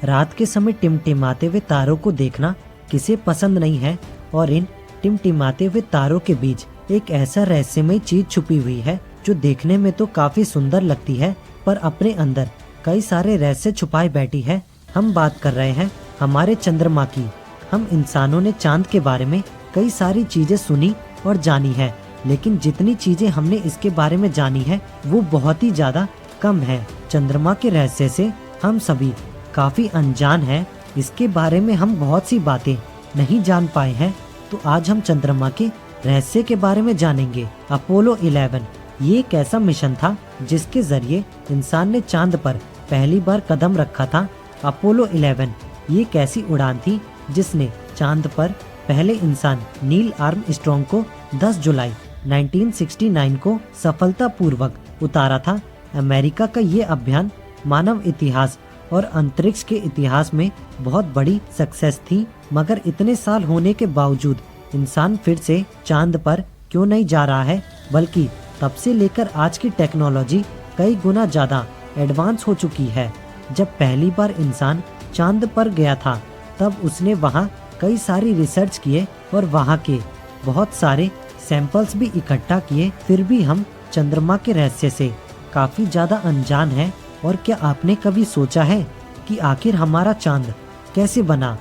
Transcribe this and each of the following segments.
रात के समय टिमटिमाते हुए तारों को देखना किसे पसंद नहीं है, और इन टिमटिमाते हुए तारों के बीच एक ऐसा रहस्यमय चीज छुपी हुई है जो देखने में तो काफी सुंदर लगती है, पर अपने अंदर कई सारे रहस्य छुपाए बैठी है। हम बात कर रहे हैं हमारे चंद्रमा की। हम इंसानों ने चांद के बारे में कई सारी चीजें सुनी और जानी है, लेकिन जितनी चीजें हमने इसके बारे में जानी है वो बहुत ही ज्यादा कम है। चंद्रमा के रहस्य से हम सभी काफी अनजान हैं। इसके बारे में हम बहुत सी बातें नहीं जान पाए हैं, तो आज हम चंद्रमा के रहस्य के बारे में जानेंगे। अपोलो 11 ये एक ऐसा मिशन था जिसके जरिए इंसान ने चांद पर पहली बार कदम रखा था। अपोलो 11 ये एक ऐसी उड़ान थी जिसने चांद पर पहले इंसान नील आर्मस्ट्रॉन्ग को 10 जुलाई 1969 को सफलतापूर्वक उतारा था। अमेरिका का ये अभियान मानव इतिहास और अंतरिक्ष के इतिहास में बहुत बड़ी सक्सेस थी, मगर इतने साल होने के बावजूद इंसान फिर से चांद पर क्यों नहीं जा रहा है, बल्कि तब से लेकर आज की टेक्नोलॉजी कई गुना ज्यादा एडवांस हो चुकी है। जब पहली बार इंसान चांद पर गया था तब उसने वहाँ कई सारी रिसर्च किए और वहाँ के बहुत सारे सैंपल्स भी इकट्ठा किए, फिर भी हम चंद्रमा के रहस्य से काफी ज्यादा अनजान हैं। और क्या आपने कभी सोचा है कि आखिर हमारा चांद कैसे बना,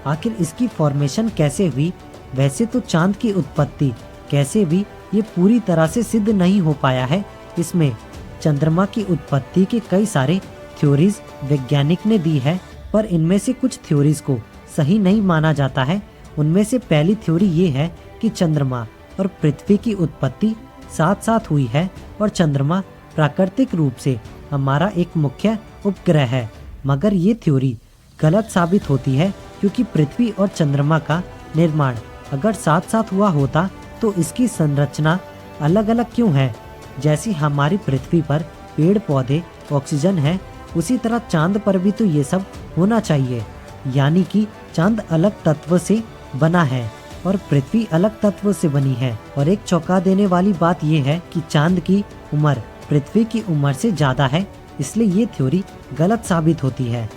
आखिर इसकी फॉर्मेशन कैसे हुई? वैसे तो चांद की उत्पत्ति कैसे हुई ये पूरी तरह से सिद्ध नहीं हो पाया है। इसमें चंद्रमा की उत्पत्ति के कई सारे थ्योरीज वैज्ञानिक ने दी है, पर इनमें से कुछ थ्योरीज को सही नहीं माना जाता है। उनमें से पहली थ्योरी ये है कि चंद्रमा और पृथ्वी की उत्पत्ति साथ साथ हुई है और चंद्रमा प्राकृतिक रूप से हमारा एक मुख्य उपग्रह है। मगर ये थ्योरी गलत साबित होती है, क्योंकि पृथ्वी और चंद्रमा का निर्माण अगर साथ साथ हुआ होता तो इसकी संरचना अलग अलग क्यों है? जैसी हमारी पृथ्वी पर पेड़ पौधे ऑक्सीजन है, उसी तरह चांद पर भी तो ये सब होना चाहिए। यानी कि चांद अलग तत्व से बना है और पृथ्वी अलग तत्व से बनी है। और एक चौंका देने वाली बात यह है कि चांद की उम्र पृथ्वी की उम्र से ज्यादा है, इसलिए ये थ्योरी गलत साबित होती है।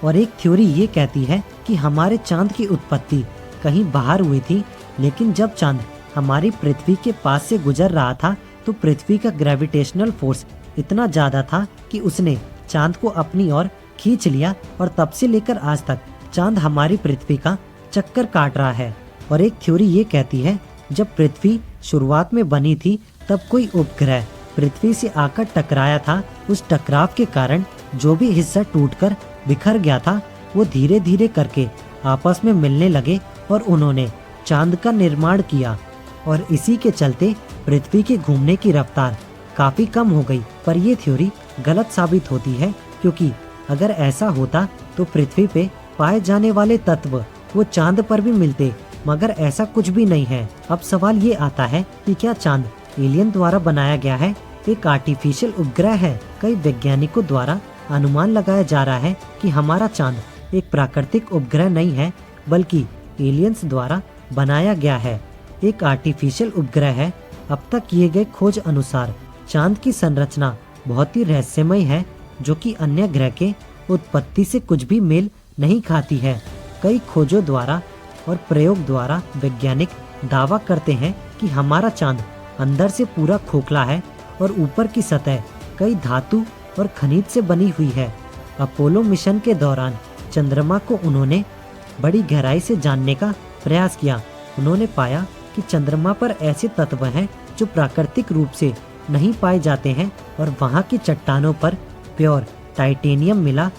और एक थ्योरी ये कहती है कि हमारे चांद की उत्पत्ति कहीं बाहर हुई थी, लेकिन जब चांद हमारी पृथ्वी के पास से गुजर रहा था तो पृथ्वी का ग्रेविटेशनल फोर्स इतना ज्यादा था कि उसने चांद को अपनी ओर खींच लिया, और तब से लेकर आज तक चांद हमारी पृथ्वी का चक्कर काट रहा है। और एक थ्योरी ये कहती है जब पृथ्वी शुरुआत में बनी थी तब कोई उपग्रह पृथ्वी से आकर टकराया था। उस टकराव के कारण जो भी हिस्सा टूटकर बिखर गया था वो धीरे धीरे करके आपस में मिलने लगे और उन्होंने चांद का निर्माण किया। और इसी के चलते पृथ्वी के घूमने की रफ्तार काफी कम हो गई। पर ये थ्योरी गलत साबित होती है, क्योंकि अगर ऐसा होता तो पृथ्वी पे पाए जाने वाले तत्व वो चांद पर भी मिलते, मगर ऐसा कुछ भी नहीं है। अब सवाल ये आता है कि क्या चांद एलियन द्वारा बनाया गया है, एक आर्टिफिशियल उपग्रह है? कई वैज्ञानिकों द्वारा अनुमान लगाया जा रहा है कि हमारा चांद एक प्राकृतिक उपग्रह नहीं है, बल्कि एलियंस द्वारा बनाया गया है, एक आर्टिफिशियल उपग्रह है। अब तक किए गए खोज अनुसार चांद की संरचना बहुत ही रहस्यमय है, जो कि अन्य ग्रह के उत्पत्ति से कुछ भी मेल नहीं खाती है। कई खोजों द्वारा और प्रयोग द्वारा वैज्ञानिक दावा करते हैं कि हमारा चांद अंदर से पूरा खोखला है और ऊपर की सतह कई धातु और खनिज से बनी हुई है। अपोलो मिशन के दौरान चंद्रमा को उन्होंने बड़ी गहराई से जानने का प्रयास किया। उन्होंने पाया कि चंद्रमा पर ऐसे तत्व हैं जो प्राकृतिक रूप से नहीं पाए जाते हैं, और वहाँ की चट्टानों पर प्योर टाइटेनियम मिला,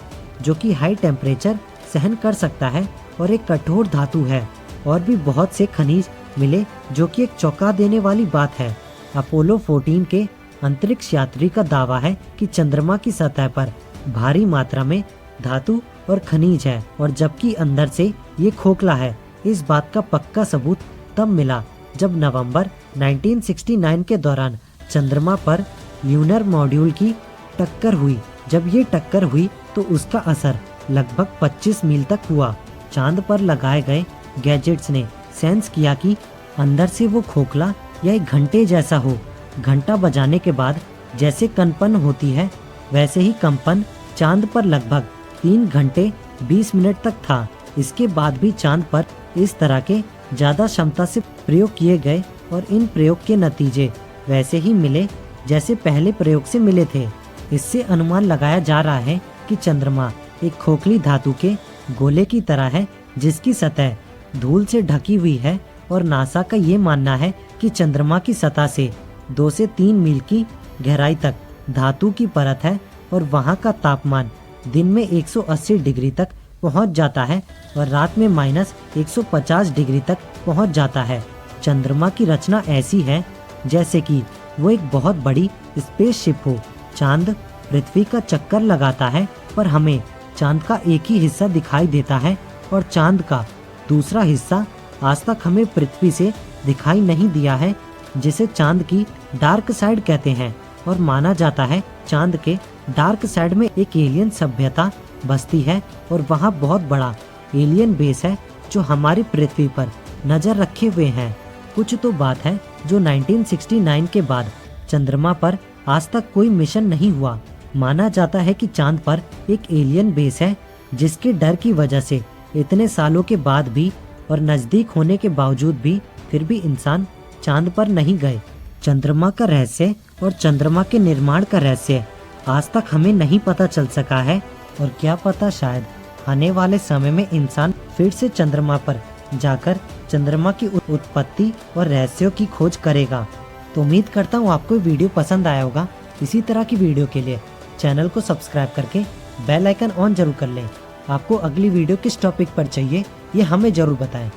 जो कि हाई टेम्परेचर सहन कर सकता है और एक कठोर धातु है। और भी बहुत से खनिज मिले, जो कि एक चौंका देने वाली बात है। अपोलो 14 के अंतरिक्ष यात्री का दावा है कि चंद्रमा की सतह पर भारी मात्रा में धातु और खनिज है, और जबकि अंदर से ये खोखला है। इस बात का पक्का सबूत तब मिला जब नवंबर 1969 के दौरान चंद्रमा पर ल्यूनर मॉड्यूल की टक्कर हुई। जब ये टक्कर हुई तो उसका असर लगभग 25 मील तक हुआ। चांद पर लगाए गए गैजेट्स ने सेंस किया कि अंदर से वो खोखला या एक घंटे जैसा हो। घंटा बजाने के बाद जैसे कंपन होती है, वैसे ही कंपन चांद पर लगभग 3 घंटे 20 मिनट तक था। इसके बाद भी चांद पर इस तरह के ज़्यादा क्षमता से प्रयोग किए गए और इन प्रयोग के नतीजे वैसे ही मिले जैसे पहले प्रयोग से मिले थे। इससे अनुमान लगाया जा रहा है कि चंद्रमा एक खोखली धातु के गोले की तरह है जिसकी सतह धूल से ढकी हुई है और नासा का ये मानना है कि चंद्रमा की सतह से 2 से 3 मील की गहराई तक धातु की परत है और वहाँ का तापमान दिन में 180 डिग्री तक पहुँच जाता है और रात में -150 डिग्री तक पहुँच जाता है। चंद्रमा की रचना ऐसी है जैसे कि वो एक बहुत बड़ी स्पेसशिप हो। चांद पृथ्वी का चक्कर लगाता है पर हमें चांद का एक ही हिस्सा दिखाई देता है और चांद का दूसरा हिस्सा आज तक हमें पृथ्वी से दिखाई नहीं दिया है, जिसे चांद की डार्क साइड कहते हैं। और माना जाता है चांद के डार्क साइड में एक एलियन सभ्यता बसती है और वहाँ बहुत बड़ा एलियन बेस है जो हमारी पृथ्वी पर नजर रखे हुए हैं। कुछ तो बात है जो 1969 के बाद चंद्रमा पर आज तक कोई मिशन नहीं हुआ। माना जाता है कि चांद पर एक एलियन बेस है जिसके डर की वजह से इतने सालों के बाद भी और नजदीक होने के बावजूद भी फिर भी इंसान चांद पर नहीं गए। चंद्रमा का रहस्य और चंद्रमा के निर्माण का रहस्य आज तक हमें नहीं पता चल सका है और क्या पता शायद आने वाले समय में इंसान फिर से चंद्रमा पर जाकर चंद्रमा की उत्पत्ति और रहस्यों की खोज करेगा। तो उम्मीद करता हूँ आपको वीडियो पसंद आया होगा। इसी तरह की वीडियो के लिए चैनल को सब्सक्राइब करके बेल आइकन ऑन जरूर कर लें। आपको अगली वीडियो किस टॉपिक पर चाहिए ये हमें जरूर बताएं।